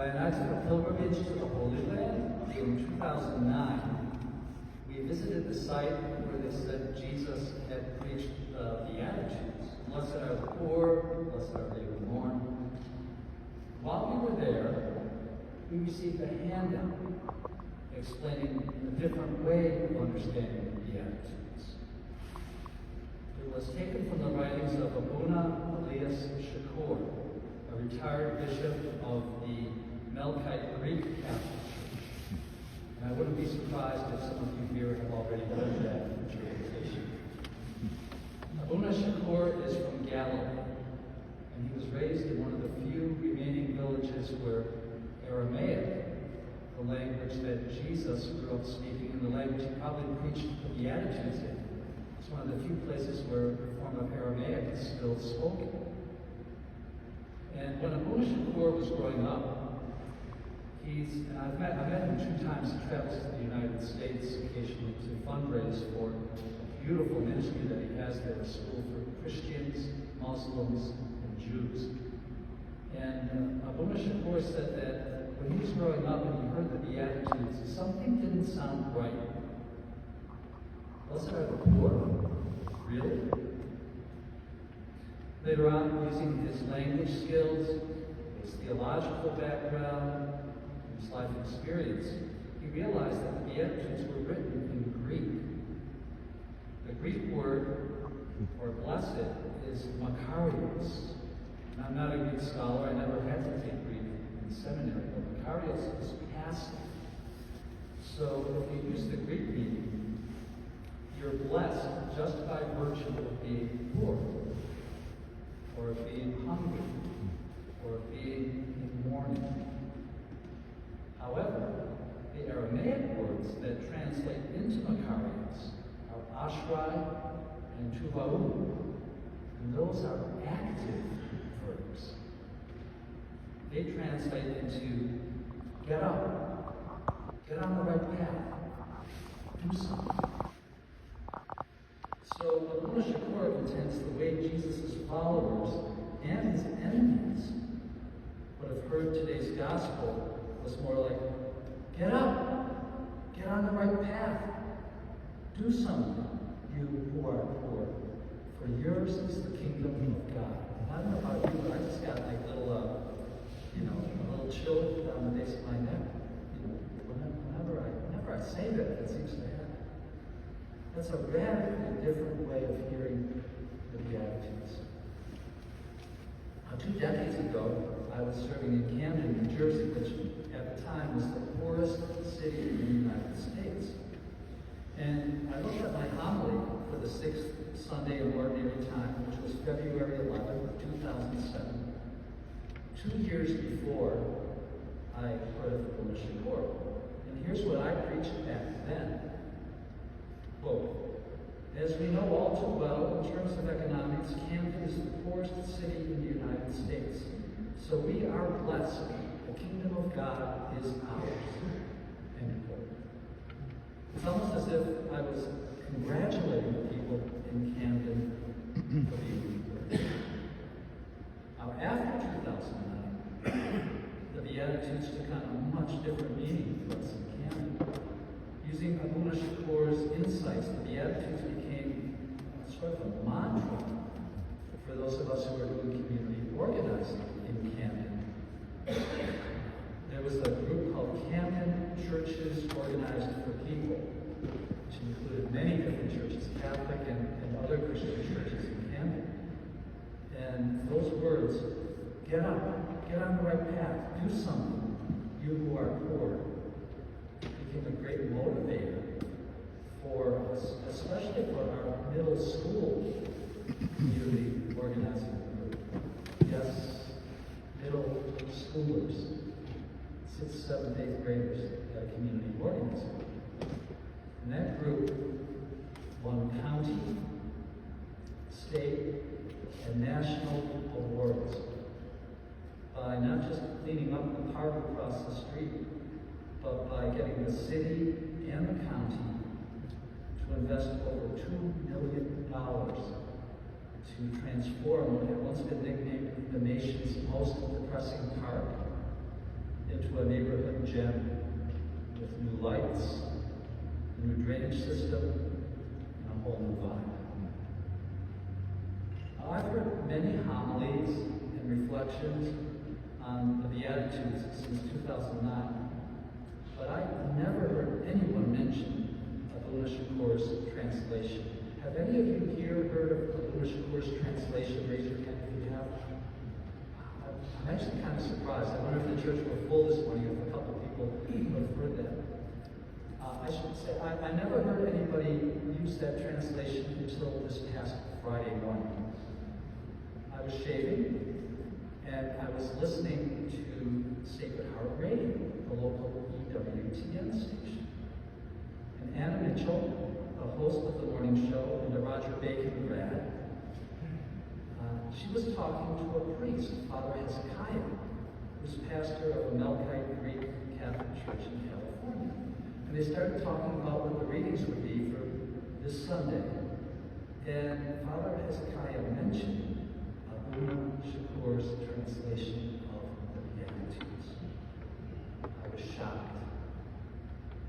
When I took a pilgrimage to the Holy Land in 2009, we visited the site where they said Jesus had preached the Beatitudes. Blessed are the poor, blessed are they who mourn. While we were there, we received a handout explaining a different way of understanding the Beatitudes. It was taken from the writings of Abuna Elias Shakur, a retired bishop of the Melkite Greek Catholic Church. And I wouldn't be surprised if some of you here have already heard that interpretation. Abuna Shakur is from Galilee, and he was raised in one of the few remaining villages where Aramaic, the language that Jesus grew up speaking, and the language he probably preached the Beatitudes in, it's one of the few places where a form of Aramaic is still spoken. And when Abuna Shakur was growing up, and I've met him 2 times. He travels to the United States occasionally to fundraise for a beautiful ministry that he has there, a school for Christians, Muslims, and Jews. And Abuna Shakur said that when he was growing up and he heard the Beatitudes, something didn't sound right. Blessed are the poor. Really? Later on, using his language skills, his theological background, his life experience, he realized that the Beatitudes were written in Greek. The Greek word for blessed is makarios. And I'm not a Greek scholar, I never had to take Greek in seminary, but makarios is passive. So if you use the Greek meaning, you're blessed just by virtue of being poor, or of being hungry, or of being in mourning. However, the Aramaic words that translate into Makarios are ashrai and tuva'u, and those are active verbs. They translate into get up, get on the right path, do something. So Abuna Shakur contends the way Jesus' followers and his enemies would have heard today's gospel was more like, get up, get on the right path, do something, you who are poor, for yours is the kingdom of God. I don't know about you, but I just got like a little chill down the base of my neck. Whenever I say that, it seems to happen. That's a radically different way of hearing the Beatitudes. Now, 2 decades ago, I was serving in Camden, New Jersey, which at the time was the poorest city in the United States. And I looked at my homily for the 6th Sunday of Ordinary Time, which was February 11th, 2007. 2 years before I heard of Abuna Shakur. And here's what I preached back then. Quote, as we know all too well, in terms of economics, Camden is the poorest city in the United States. So we are blessed. The kingdom of God is ours. End quote. It's almost as if I was congratulating the people in Camden for being poor. Now, after 2009, the Beatitudes took on a much different meaning for us in Camden. Using Abuna Shakur's insights, the Beatitudes became sort of a mantra for those of us who are doing community organizing in Camden. There was a group called Camden Churches Organized for People, which included many different churches, Catholic and other Christian churches in Camden. And those words, get up, get on the right path, do something, you who are poor, became a great motivator for us, especially for our middle school community organizing group. Yes, middle schoolers, 6th, 7th, 8th graders at a community organizing group. And that group won county, state, and national awards by not just cleaning up the park across the street, but by getting the city and the county to invest over $2 million to transform what had once been nicknamed the nation's most depressing park into a neighborhood gem with new lights, a new drainage system, and a whole new vibe. Now, I've heard many homilies and reflections on the Beatitudes since 2009, but I've never heard anyone mention Abuna Shakur's translation. Have any of you here heard of Abuna Shakur's translation? Raise your hand if you have. I'm actually kind of surprised. I wonder if the church were full this morning, if a couple people who have heard that. I should say, I never heard anybody use that translation until this past Friday morning. I was shaving, and I was listening to Sacred Heart Radio, the local EWTN station. And Anna Mitchell, a host of the morning show and a Roger Bacon grad, she was talking to a priest, Father Hezekiah, who's pastor of a Melkite Greek Catholic church in California. And they started talking about what the readings would be for this Sunday. And Father Hezekiah mentioned Abuna Shakur's translation of the Beatitudes. I was shocked.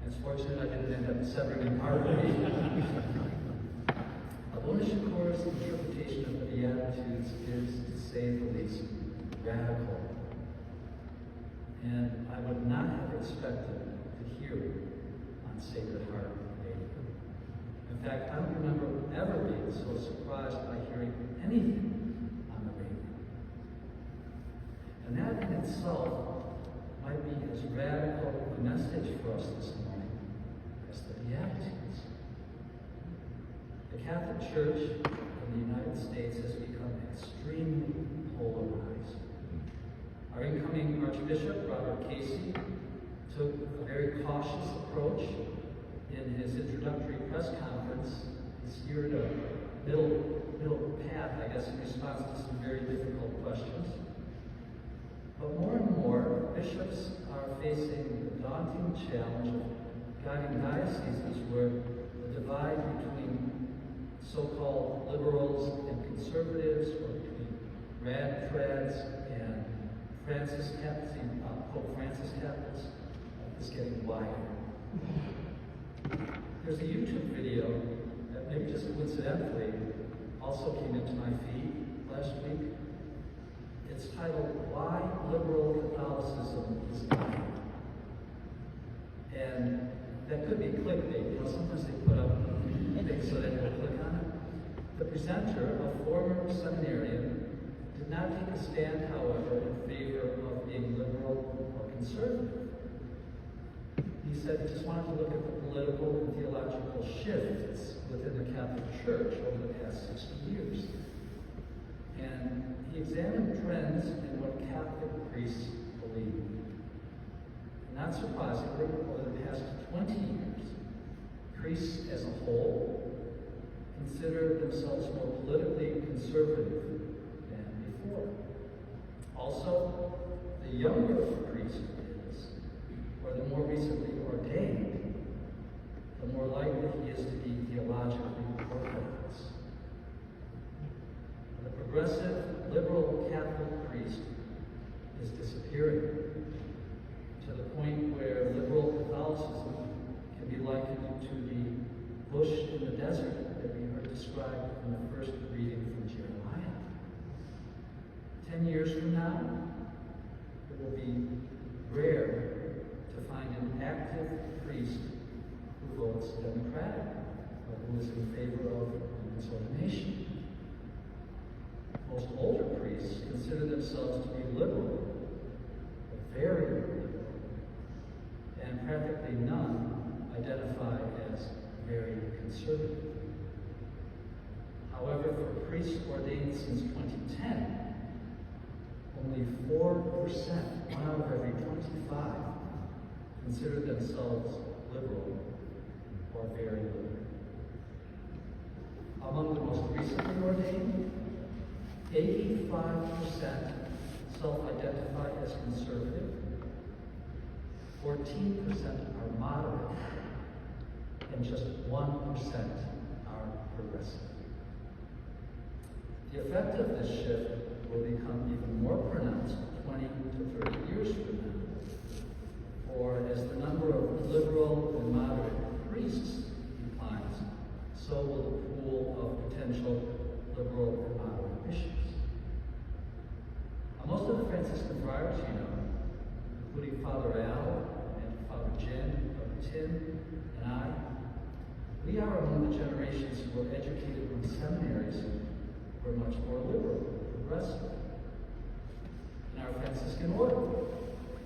And it's fortunate I didn't end up severing an artery. Abuna Shakur's interpretation of the Beatitudes is, to say the least, radical. And I would not have expected to hear it on Sacred Heart Radio. In fact, I don't remember ever being so surprised by hearing anything on the radio. And that in itself might be as radical a message for us this morning as the Beatitudes. The Catholic Church in the United States has become extremely polarized. Our incoming Archbishop, Robert Casey, took a very cautious approach in his introductoy press conference. He steered a middle path, I guess, in response to some very difficult questions. But more and more, bishops are facing the daunting challenge of guiding dioceses where the divide between so-called liberals and conservatives, or between rad-trads and Pope Francis Catholics, is getting wider. There's a YouTube video that maybe just coincidentally also came into my feed last week. It's titled, "Why Liberal Catholicism is Dying." And that could be clickbait. You know, sometimes they put up things so that you'll click on it. The presenter, a former seminarian, did not take a stand, however, in favor of being liberal or conservative. He said he just wanted to look at the political and theological shifts within the Catholic Church over the past 60 years. And he examined trends in what Catholic priests believe. Not surprisingly, over the past 20 years, priests as a whole consider themselves more politically conservative than before. Also, the younger a priest is, or the more recently ordained, the more likely he is to be theologically orthodox. The progressive, liberal Catholic priest is disappearing to the point where liberal Catholicism can be likened to the bush in the desert that we heard described in the first reading from Jeremiah. 10 years from now, it will be rare to find an active priest who votes Democratic or who is in favor of women's ordination. Most older priests consider themselves to be liberal, but very liberal, and practically none identify as very conservative. However, for priests ordained since 2010, only 4%, 1 out of every 25, consider themselves liberal or very liberal. Among the most recently ordained, 85% self-identify as conservative, 14% are moderate, and just 1% are progressive. The effect of this shift will become even more pronounced 20 to 30 years from now, For as the number of liberal and moderate priests declines, so will the pool of potential liberal and moderate bishops. Now, most of the Franciscan friars, including Father Al and Father Jen, Father Tim, and I, we are among the generations who were educated in seminaries who were much more liberal, progressive. In our Franciscan order,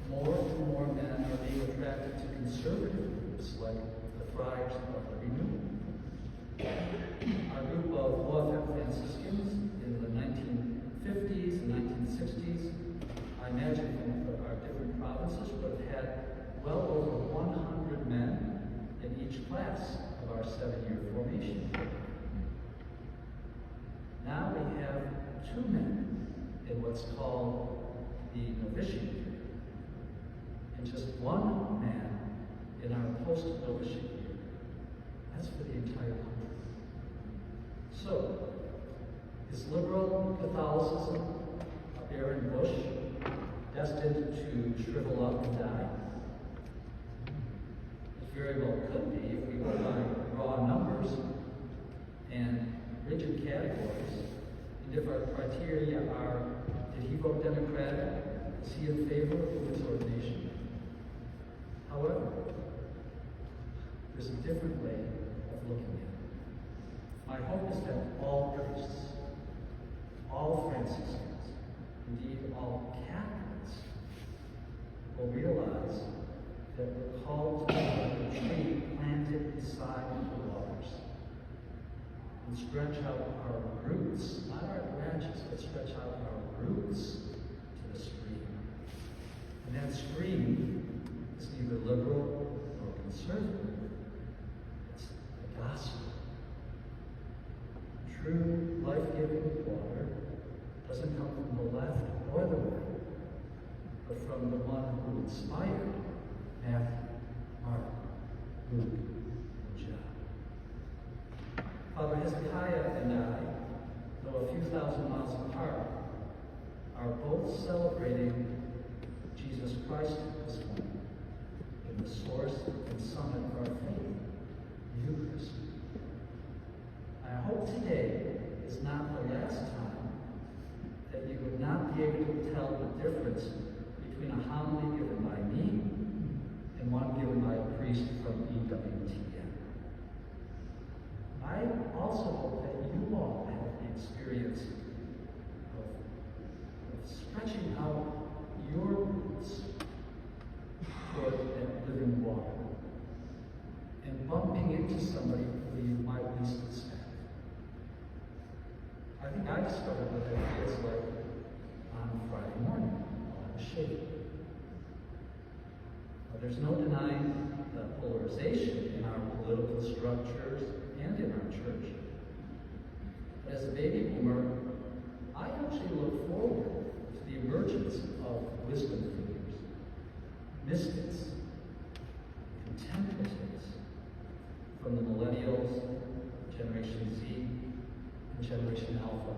more and more men are being attracted to conservative groups like the Friars of the Renewal. Our group of Loyal Franciscans in the 1950s and 1960s, I imagine from our different provinces, would have had well over 100 men in each class of our 7-year formation. Now we have 2 men in what's called the novitiate year, and just 1 man in our post-novitiate year. That's for the entire country. So, is liberal Catholicism a barren bush destined to shrivel up and die? It very well could be if we go by raw numbers and rigid categories. And if our criteria are, did he vote Democratic? Is he in favor of women's ordination? However, there's a different way of looking at it. My hope is that all priests, all Franciscans, indeed all Catholics, will realize that we're called to be like a tree planted beside the waters and stretch out our roots, not our branches, but stretch out our roots to the stream. And that stream is neither liberal nor conservative. It's the gospel. True life-giving water doesn't come from the left or the right, but from the one who inspired Matthew, Mark, Luke, and John. Father Hezekiah and I, though a few thousand miles apart, are both celebrating Jesus Christ this morning in the source and summit of our faith, the Eucharist. I hope today is not the last time that you would not be able to tell the difference between a homily given by me and one given by a priest from EWTN. I also hope that you all have the experience of stretching out your roots toward that living water and bumping into somebody who you might least expect. I think I discovered what that feels like on Friday morning while I was shaving. There's no denying the polarization in our political structures and in our church. But as a baby boomer, I actually look forward to the emergence of wisdom figures, mystics, contemplatives from the millennials, Generation Z, and Generation Alpha,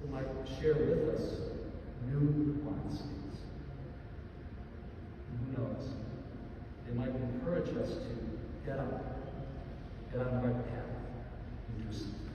who might share with us new wineskins. Who knows? They might encourage us to get up, get on the right path, and do something.